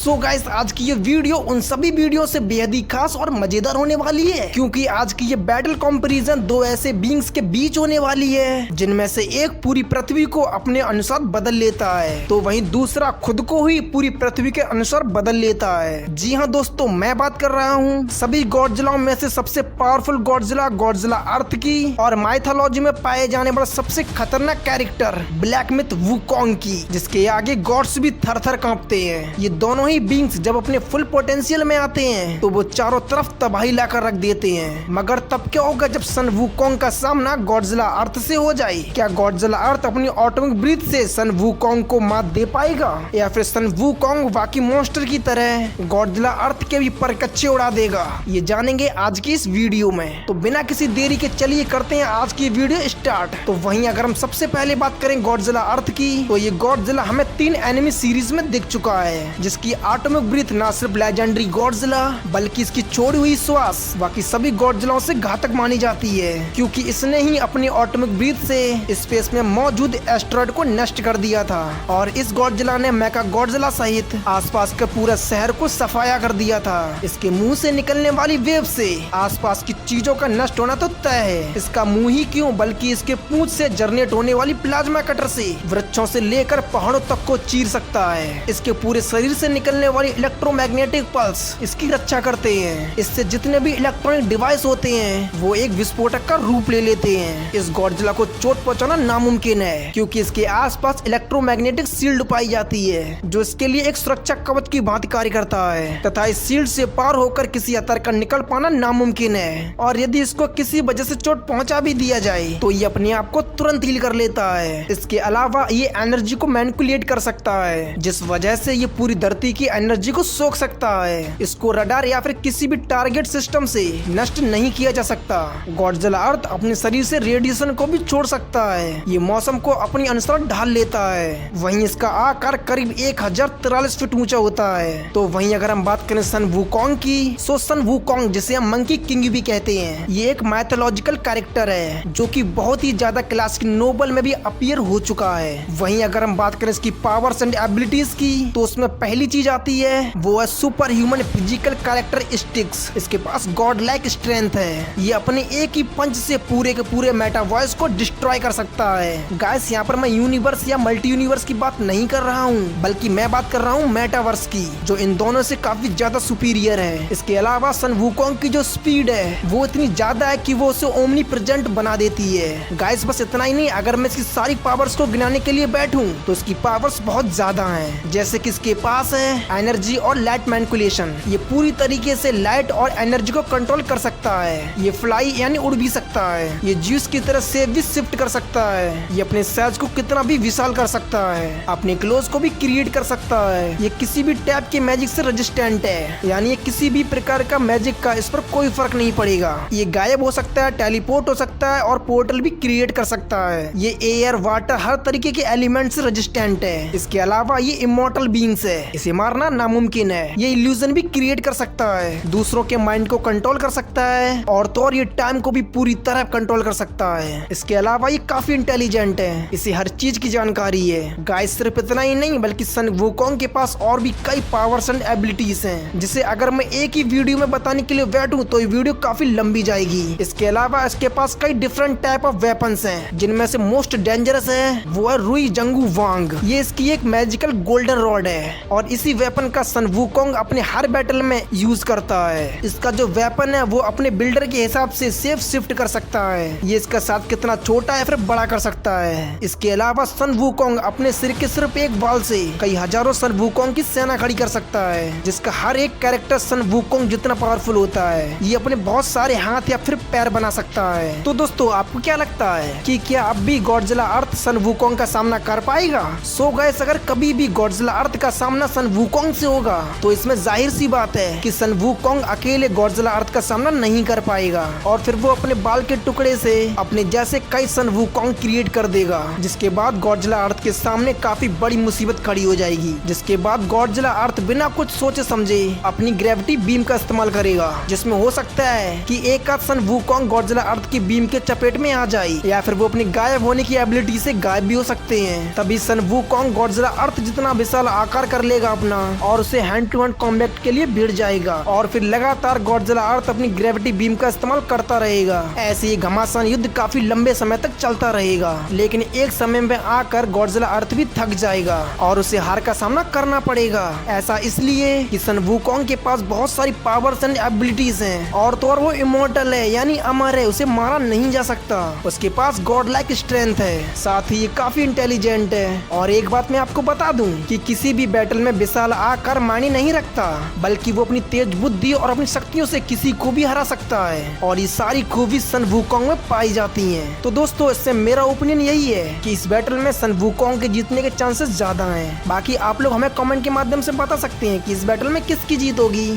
So guys आज की ये वीडियो उन सभी वीडियो से बेहद ही खास और मजेदार होने वाली है, क्योंकि आज की ये बैटल कंपैरिजन दो ऐसे बींग्स के बीच होने वाली है जिनमें से एक पूरी पृथ्वी को अपने अनुसार बदल लेता है तो वहीं दूसरा खुद को ही पूरी पृथ्वी के अनुसार बदल लेता है। जी हाँ दोस्तों, मैं बात कर रहा हूँ सभी गॉडजिलाओं में से सबसे पावरफुल गॉडजिला, गॉडजिला अर्थ की और माइथोलॉजी में पाए जाने वाला सबसे खतरनाक कैरेक्टर ब्लैक मिथ वुकोंग की, जिसके आगे गॉड्स भी थर थर कांपते हैं। ये दोनों ही बींग्स जब अपने फुल पोटेंशियल में आते हैं तो वो चारों तरफ तबाही लाकर रख देते हैं। मगर तब क्या होगा जब सन वुकोंग का सामना गॉडजिला अर्थ से हो जाए? क्या गॉडजिला अर्थ अपनी एटॉमिक ब्रीथ से सन वुकोंग को मात दे पाएगा, या फिर सन वुकोंग बाकी मॉन्स्टर की तरह गॉडजिला अर्थ के भी पर कच्चे उड़ा देगा? ये जानेंगे आज की इस वीडियो में। तो बिना किसी देरी के चलिए करते हैं आज की वीडियो स्टार्ट। तो वहीं अगर हम सबसे पहले बात करें गॉडजिला अर्थ की, तो ये गॉडजिला हमें 3 एनिमी सीरीज में दिख चुका है, जिसकी एटॉमिक ब्रीथ ना सिर्फ लेजेंडरी गॉडजिला बल्कि इसकी छोड़ी हुई श्वास बाकी सभी गॉडजिलाओं से घातक मानी जाती है, क्योंकि इसने ही अपनी एटॉमिक ब्रीथ से स्पेस में मौजूद एस्टेरॉयड को नष्ट कर दिया था। और इस गॉडजिला ने मेका गॉडजिला सहित आसपास के पूरे शहर को सफाया कर दिया था। इसके मुंह से निकलने वाली वेव से आसपास की चीजों का नष्ट होना तो तय है। इसका मुंह ही क्यों बल्कि इसके पूंछ से जनरेट होने वाली प्लाज्मा कटर से वृक्षों से लेकर पहाड़ों तक को चीर सकता है। इसके पूरे शरीर से निकलने वाली इलेक्ट्रोमैग्नेटिक पल्स इसकी रक्षा करते हैं। इससे जितने भी इलेक्ट्रॉनिक डिवाइस होते हैं वो एक विस्फोटक का रूप ले लेते हैं। इस गॉडजिला को चोट पहुंचाना नामुमकिन है, क्योंकि इसके आसपास इलेक्ट्रोमैग्नेटिक शील्ड पाई जाती है जो इसके लिए एक सुरक्षा कवच की भांति कार्य करता है, तथा इस शील्ड से पार होकर किसी अतर का निकल पाना नामुमकिन है। और यदि इसको किसी वजह से चोट पहुंचा भी दिया जाए तो ये अपने आप को तुरंत हील कर लेता है। इसके अलावा ये एनर्जी को मैनिपुलेट कर सकता है, जिस वजह से ये पूरी धरती की एनर्जी को सोख सकता है। इसको रडार या फिर किसी भी टारगेट सिस्टम से नष्ट नहीं किया जा सकता। गॉडजिला अर्थ अपने शरीर से रेडिएशन को भी छोड़ सकता है। ये मौसम को अपने अनुसार ढाल लेता है। वहीं इसका आकार करीब 1043 फीट ऊंचा होता है। तो वहीं अगर हम बात करें सन वुकोंग की, सो सन वुकोंग जिसे हम मंकी किंग भी कहते हैं, ये एक माइथोलॉजिकल कैरेक्टर है जो कि बहुत ही ज्यादा क्लासिक नोबल में भी अपीयर हो चुका है। वहीं अगर हम बात करें इसकी पावर्स एंड एबिलिटीज की, तो उसमें पहली चीज आती है वो है सुपर ह्यूमन फिजिकल कैरेक्टरिस्टिक्स। इसके पास गॉड लाइक स्ट्रेंथ है। ये अपने एक ही पंच से पूरे के पूरे मेटावर्स को डिस्ट्रॉय कर सकता है। गाइस यहाँ पर मैं यूनिवर्स या मल्टी यूनिवर्स की बात नहीं कर रहा हूँ, बल्कि मैं बात कर रहा हूँ मेटावर्स की, जो इन दोनों से काफी ज्यादा सुपीरियर है। इसके अलावा सन वुकोंग की जो स्पीड है वो इतनी ज्यादा है कि वो उसे ओमनी प्रेजेंट बना देती है। गाइस बस इतना ही नहीं, अगर मैं इसकी सारी पावर्स को गिनाने के लिए बैठूं तो इसकी पावर्स बहुत ज्यादा हैं। जैसे कि इसके पास है एनर्जी और लाइट मैनिपुलेशन। ये पूरी तरीके से लाइट और एनर्जी को कंट्रोल कर सकता है। ये फ्लाई यानी उड़ भी सकता है। ये ज्यूस की तरह से भी शिफ्ट कर सकता है। ये अपने साइज को कितना भी विशाल कर सकता है। अपने क्लोज को भी क्रिएट कर सकता है। ये किसी भी टाइप के मैजिक से रेजिस्टेंट है, यानी ये किसी भी प्रकार का मैजिक का इस पर कोई फर्क नहीं पड़ेगा। ये गायब हो सकता है, टेलीपोर्ट हो सकता है और पोर्टल भी क्रिएट कर सकता है। ये एयर, वाटर, हर तरीके के एलिमेंट से रेजिस्टेंट है। इसके अलावा ये इमॉर्टल बीइंग्स है, इसे मारना नामुमकिन है। ये इल्यूजन भी क्रिएट कर सकता है, दूसरों के माइंड को कंट्रोल कर सकता है, और तो और ये टाइम को भी पूरी तरह कंट्रोल कर सकता है। इसके अलावा ये काफी इंटेलिजेंट है, इसे हर चीज की जानकारी है। गाइस सिर्फ इतना ही नहीं बल्कि सन वुकोंग के पास और भी कई पावर्स एंड एबिलिटीज हैं, जिसे अगर मैं एक ही वीडियो में बताने के लिए बैठूं तो ये वीडियो काफी लंबी जाएगी। इसके अलावा इसके पास कई डिफरेंट टाइप ऑफ वेपन्स हैं, जिनमें से मोस्ट डेंजरस है वो है रुई जंगू वांग। ये इसकी एक मैजिकल गोल्डन रॉड है और इसी वेपन का सन वुकोंग अपने हर बैटल में यूज करता है। इसका जो वेपन है वो अपने बिल्डर के हिसाब से सेफ शिफ्ट कर सकता है। ये इसका साथ कितना छोटा या फिर बड़ा कर सकता है। इसके अलावा सन वुकोंग अपने सिर के सिर्फ एक बाल से कई हजारों सन वुकोंग की सेना खड़ी कर सकता है, जिसका हर एक कैरेक्टर सन वुकोंग जितना पावरफुल होता है। ये अपने बहुत सारे हाथ या फिर पैर बना सकता है। तो दोस्तों आपको क्या लगता है कि क्या अब भी गॉडजिला अर्थ सन वुकोंग का सामना कर पाएगा? सो गाइस अगर कभी भी गॉडजिला अर्थ का सामना सन वुकोंग से होगा तो इसमें जाहिर सी बात है कि सन वुकोंग अकेले गॉडजिला अर्थ का सामना नहीं कर पाएगा, और फिर वो अपने बाल के टुकड़े से अपने जैसे कई सन वुकोंग क्रिएट कर देगा, जिसके बाद गॉडजिला अर्थ के सामने काफी बड़ी मुसीबत खड़ी हो जाएगी। जिसके बाद गॉडजिला अर्थ बिना कुछ सोचे समझे अपनी ग्रेविटी बीम का इस्तेमाल करेगा, जिसमें हो सकता है कि एक आध सन वुकोंग गॉडजिला अर्थ की बीम के चपेट में आ जाए, या फिर वो अपनी गायब होने की एबिलिटी से गायब भी हो सकते हैं। तभी सन वुकोंग गॉडजिला अर्थ जितना विशाल आकार कर लेगा अपना, और उसे हैंड टू हैंड कॉम्बैट के लिए भिड़ जाएगा और फिर लगातार गॉडजिला अर्थ अपनी ग्रेविटी बीम का इस्तेमाल करता रहेगा। ऐसे ये घमासान युद्ध काफी लंबे समय तक चलता रहेगा, लेकिन एक समय में आकर गॉडजिला अर्थ भी थक जाएगा और उसे हार का सामना करना पड़ेगा। ऐसा इसलिए कि सन वुकोंग के पास बहुत सारी पावर्स एंड एबिलिटीज हैं और तो और वो इमोर्टल है यानी अमर है, उसे मारा नहीं जा सकता। उसके पास गॉड लाइक स्ट्रेंथ है, साथ ही ये काफी इंटेलिजेंट है। और एक बात मैं आपको बता दूं कि किसी भी बैटल में विशाल आकार मायने नहीं रखता, बल्कि वो अपनी तेज बुद्धि और अपनी शक्तियों से किसी को भी हरा सकता है और ये सारी खूबी सन वुकोंग में पाई जाती हैं। तो दोस्तों इससे मेरा ओपिनियन यही है कि इस बैटल में सन वुकोंग के जीतने के चांसेस ज्यादा हैं। बाकी आप लोग हमें कमेंट के माध्यम से बता सकते हैं कि इस बैटल में किसकी जीत होगी।